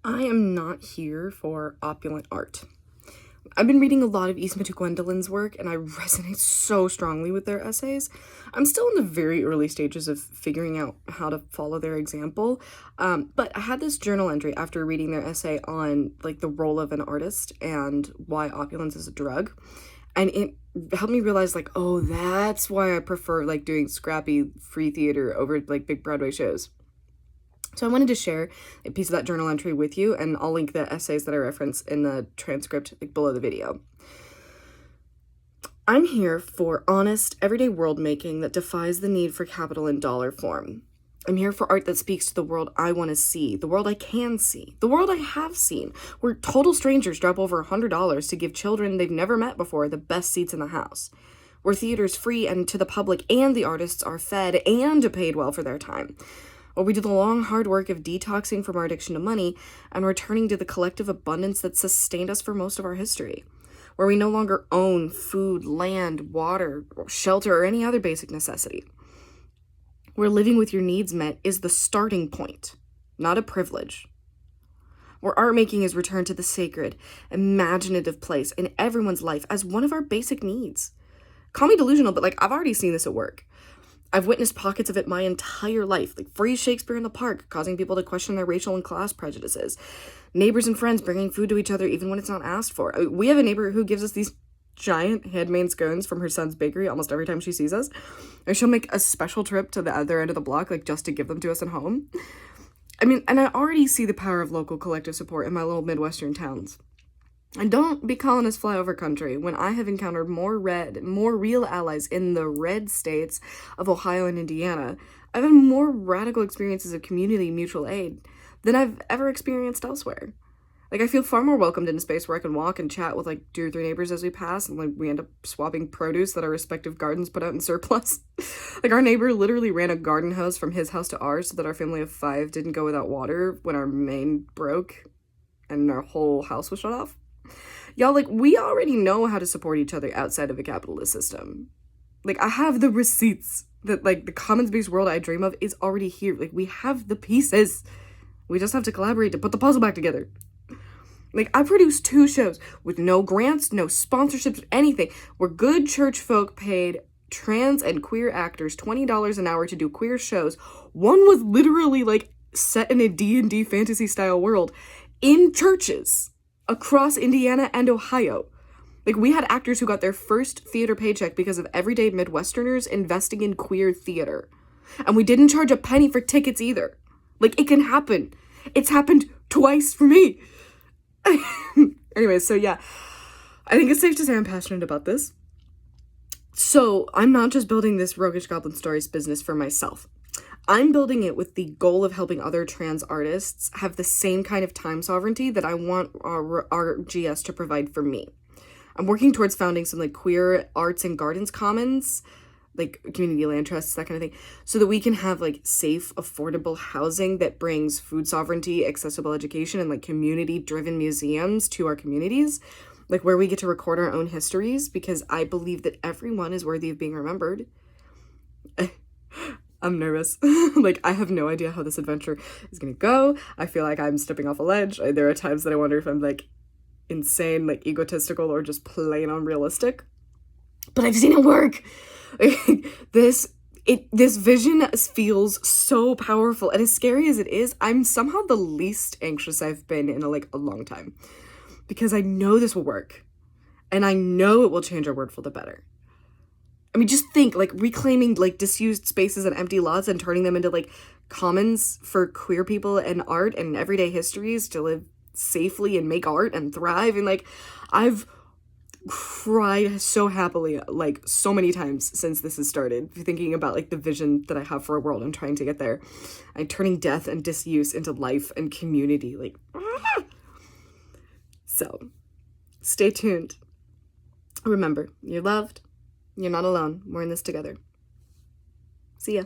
I am not here for opulent art. I've been reading a lot of Isma to Gwendolyn's work, and I resonate so strongly with their essays. I'm still in the very early stages of figuring out how to follow their example, but I had this journal entry after reading their essay on like the role of an artist and why opulence is a drug, and it helped me realize like, oh, that's why I prefer like doing scrappy free theater over like big Broadway shows. So I wanted to share a piece of that journal entry with you, and I'll link the essays that I reference in the transcript like below the video. I'm here for honest, everyday world making that defies the need for capital in dollar form. I'm here for art that speaks to the world I want to see, the world I can see, the world I have seen, where total strangers drop over $100 to give children they've never met before the best seats in the house, where theater's free and to the public and the artists are fed and paid well for their time. Or we do the long, hard work of detoxing from our addiction to money and returning to the collective abundance that sustained us for most of our history, where we no longer own food, land, water, shelter, or any other basic necessity, where living with your needs met is the starting point, not a privilege, where art making is returned to the sacred, imaginative place in everyone's life as one of our basic needs. Call me delusional, but I've already seen this at work. I've witnessed pockets of it my entire life, like free Shakespeare in the park, causing people to question their racial and class prejudices. Neighbors and friends bringing food to each other even when it's not asked for. We have a neighbor who gives us these giant handmade scones from her son's bakery almost every time she sees us. And she'll make a special trip to the other end of the block, just to give them to us at home. And I already see the power of local collective support in my little Midwestern towns. And don't be calling us flyover country when I have encountered more real allies in the red states of Ohio and Indiana. I've had more radical experiences of community mutual aid than I've ever experienced elsewhere. I feel far more welcomed in a space where I can walk and chat with 2 or 3 neighbors as we pass, and we end up swapping produce that our respective gardens put out in surplus. Our neighbor literally ran a garden hose from his house to ours so that our family of 5 didn't go without water when our main broke and our whole house was shut off. Y'all, we already know how to support each other outside of a capitalist system. I have the receipts that, the commons-based world I dream of is already here. We have the pieces. We just have to collaborate to put the puzzle back together. I produced 2 shows with no grants, no sponsorships, anything, where good church folk paid trans and queer actors $20 an hour to do queer shows. One was literally, set in a D&D fantasy-style world in churches across Indiana and Ohio. We had actors who got their first theater paycheck because of everyday Midwesterners investing in queer theater. And we didn't charge a penny for tickets either. It can happen. It's happened twice for me. Anyways, so yeah, I think it's safe to say I'm passionate about this. So I'm not just building this Roguish Goblin Stories business for myself. I'm building it with the goal of helping other trans artists have the same kind of time sovereignty that I want our GS to provide for me. I'm working towards founding some queer arts and gardens commons, community land trusts, that kind of thing, so that we can have safe, affordable housing that brings food sovereignty, accessible education, and community-driven museums to our communities, where we get to record our own histories, because I believe that everyone is worthy of being remembered. I'm nervous. I have no idea how this adventure is gonna go. I feel like I'm stepping off a ledge. There are times that I wonder if I'm insane, egotistical, or just plain unrealistic. But I've seen it work. This vision feels so powerful, and as scary as it is, I'm somehow the least anxious I've been in a long time, because I know this will work, and I know it will change our world for the better. Just think, reclaiming, disused spaces and empty lots and turning them into, commons for queer people and art and everyday histories to live safely and make art and thrive. And, I've cried so happily, so many times since this has started, thinking about, the vision that I have for a world and trying to get there. And turning death and disuse into life and community, So, stay tuned. Remember, you're loved. You're not alone. We're in this together. See ya.